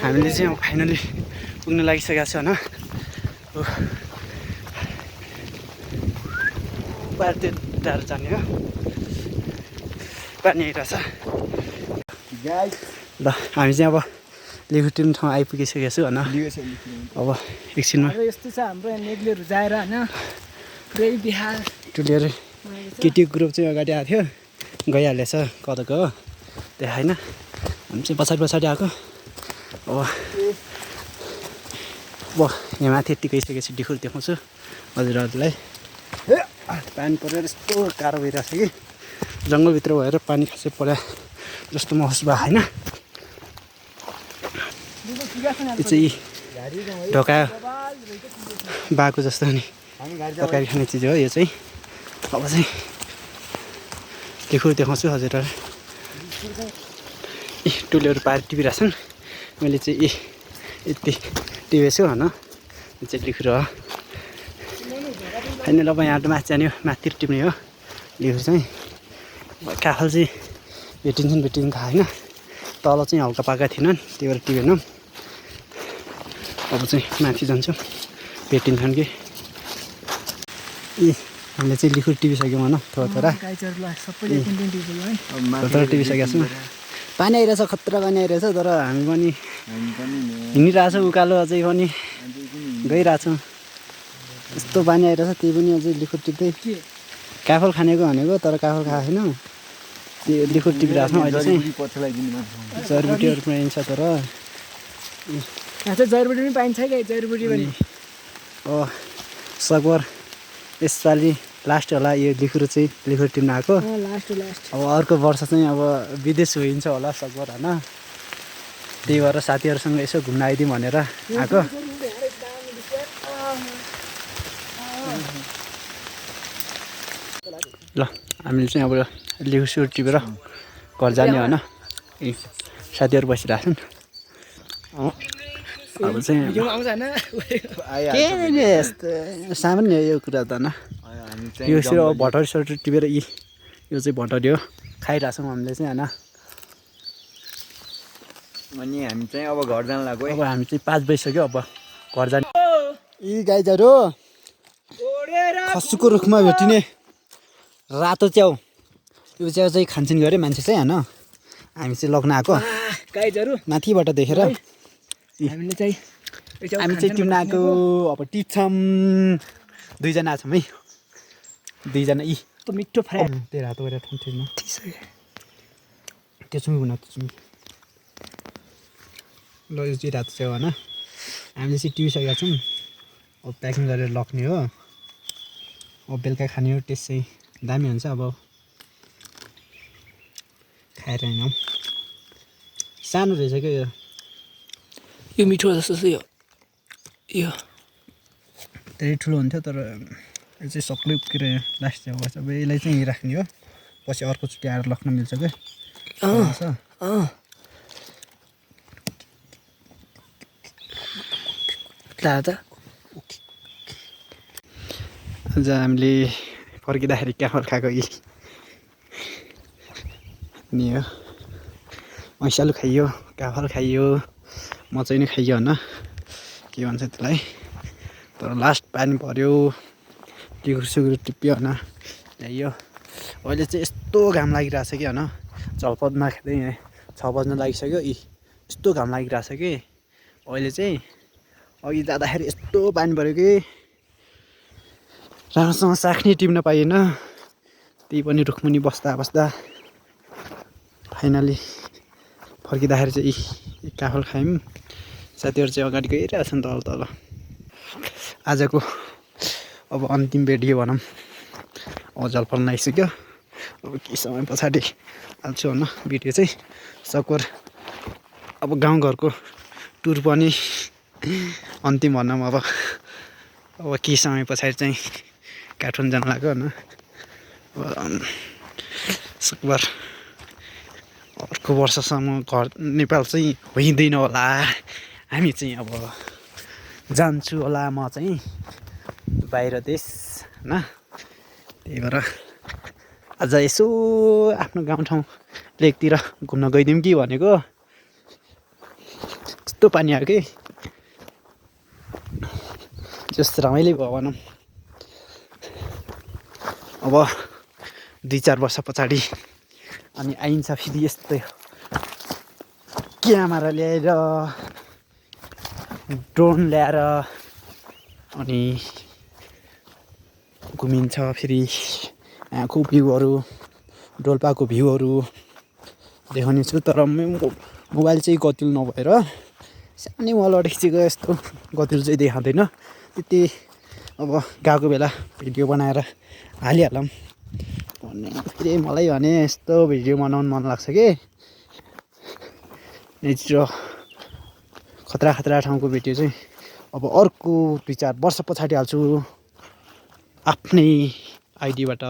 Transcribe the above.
हामीले चाहिँ अब फाइनली पुग्न लागिसकेको छ होइन बाटो टाढो जाने हो पानी आइरहेछ ल हामी चाहिँ अब लिखुटिन ठाउँ आइपुगिसकेको छु होइन अब एकछिनमा यस्तो छ हाम्रो यहाँ नेग्लेहरू जाएर होइन पुरै बिहार टुलेर केटी ग्रुप चाहिँ अगाडि आएको थियो गइहालेछ कताको हो त्यहाँ होइन हामी चाहिँ पछाडि पछाडि आएको अब यहाँ माथि यति गइसकेपछि डिफुल देखाउँछु हजुरहरूलाई पानी परेर यस्तो गाह्रो भइरहेको छ कि जङ्गलभित्र भएर पानी खासै पऱ्यो जस्तो महसुस भयो होइन त्यो चाहिँ ढोका बाको जस्तो नि तरकारी खाने चिज हो यो चाहिँ अब चाहिँ लेखु देखाउँछु हजुरहरूलाई टुलेहरू पाएर टिपिरहेछन् मैले चाहिँ यति टिपेको छु होइन यो चाहिँ लेखु हो होइन अब यहाँ माथि जाने हो माथि टिप्ने हो लेखु चाहिँ काफल चाहिँ भेटिन्छ होइन तल चाहिँ हल्का पाएका थिएनन् त्यही भएर टिपेनौँ अब चाहिँ माथि जान्छौँ भेटिन्छन् कि हामीले चाहिँ लिखु टिपिसक्यौँ होइन थोरा थोरा टिपिसकेका छौँ पानी आइरहेछ खतरा पानी आइरहेछ तर हामी पनि हिँडिरहेछौँ उकालो अझै पनि गइरहेछौँ यस्तो पानी आइरहेछ त्यही पनि अझै लिखु टिप्दै काफल खानेको भनेको तर काफल खाएको छैन त्यो लिखु टिपिरहेको छौँ अहिले चाहिँ जडीबुटीहरू पाइन्छ तर जडीबुटी पनि पाइन्छ क्या जडीबुटी पनि सकभर यसपालि लास्ट होला यो लिखुर चाहिँ लिखुर टिप्न आएको अब अर्को वर्ष चाहिँ अब विदेश होइन्छ होला सकभर होइन त्यही भएर साथीहरूसँग यसो घुम्न आइदिउँ भनेर आएको ल हामीले चाहिँ अब लिखुर टिपेर घर जाने होइन साथीहरू बसिरहेको छन् अब चाहिँ के यस्तो सामान्य यो कुरा त होइन यो चाहिँ अब भटौरी सटरी टिपेर यो चाहिँ भटौरी हो खाइरहेछौँ हामीले चाहिँ होइन अनि हामी चाहिँ अब घर जान लाग्यो अब हामी चाहिँ 5 बजिसक्यो अब घर जाने यी गाईहरू खस्सुको रुखमा भेटिने रातो च्याउ यो च्याउ चाहिँ खान्छन् गरे मान्छे चाहिँ होइन हामी चाहिँ लग्न आएको गाईहरू माथिबाट देखेर हामी चाहिँ टिप्न आएको अब टिप्छौँ दुईजना छौँ है दुईजना मिठो फ्राई त्यही रातो गरेर ठाउँमा त्यो चुमी हुन त्यो चुमी ल यो चाहिँ रातो च्याउ होइन हामीले चाहिँ टिपिसकेका छौँ अब प्याकिङ गरेर लग्ने हो अब बेलुका खाने हो टेस्ट चाहिँ दामी हुन्छ अब खाएर हिँडौँ सानो रहेछ क्या यो मिठो जस्तो छ यो धेरै ठुलो हुन्थ्यो तर यो चाहिँ सक्लै उक्किएर लास्ट चाहिँ अब यसलाई चाहिँ राख्ने हो पछि अर्कोचोटि आएर लग्न मिल्छ क्या आज हामीले फर्किँदाखेरि क्याफल खाएको नि हो मैसालु खाइयो काफल खाइयो मचाइ नै खाइयो होइन के भन्छ त्यसलाई तर लास्ट पानी पऱ्यो लिगुर सुगुर टिप्यो होइन ल्याइयो अहिले चाहिँ यस्तो घाम लागिरहेछ कि होइन झलपदमा खाँदै यहाँ 6 बज्न लागिसक्यो यस्तो घाम लागिरहेछ कि अहिले चाहिँ अघि जाँदाखेरि यस्तो पानी पऱ्यो कि राम्रोसँग साख्नी टिप्न पाइएन त्यही पनि रुखमुनि बस्दा बस्दा फाइनली फर्किँदाखेरि चाहिँ काफल खायौँ साथीहरू चाहिँ अगाडि गइरहेछन् तल तल आजको अब अन्तिम भिडियो भनौँ अब जलफल आइसक्यो अब केही समय पछाडि हाल्छु होइन भिडियो चाहिँ सकभर अब गाउँघरको टुर पनि अन्तिम भनौँ अब केही समय पछाडि चाहिँ काठमाडौँ जान लाग्यो होइन अब सकभर अर्को वर्षसम्म घर नेपाल चाहिँ होइँदैन होला हामी चाहिँ अब जान्छु होला म चाहिँ बाहिर देश होइन त्यही भएर आज यसो आफ्नो गाउँठाउँ लेकतिर घुम्न गइदिउँ कि भनेको यस्तो पानी आयो कि जस्तो रमाइलो भयो भनौँ। अब 2-4 वर्ष पछाडि अनि आइन्छ फेरि यस्तै क्यामेरा ल्याएर ड्रोन ल्याएर अनि घुमिन्छ फेरि यहाँको भ्यूहरू डोल्पाको भ्यूहरू देखाउने छु। तर मोबाइल चाहिँ गतिलो नभएर सानै मोबाइलबाट खिचेको यस्तो गतिलो चाहिँ देखाउँदैन। त्यति अब गएको बेला भिडियो बनाएर हालिहालौँ भन्ने फेरि मलाई भने यस्तो भिडियो बनाउनु मन लाग्छ कि नेचर खतरा खतरा ठाउँको भिडियो चाहिँ अब अर्को 2-4 वर्ष पछाडि हाल्छु आफ्नै आइडीबाट।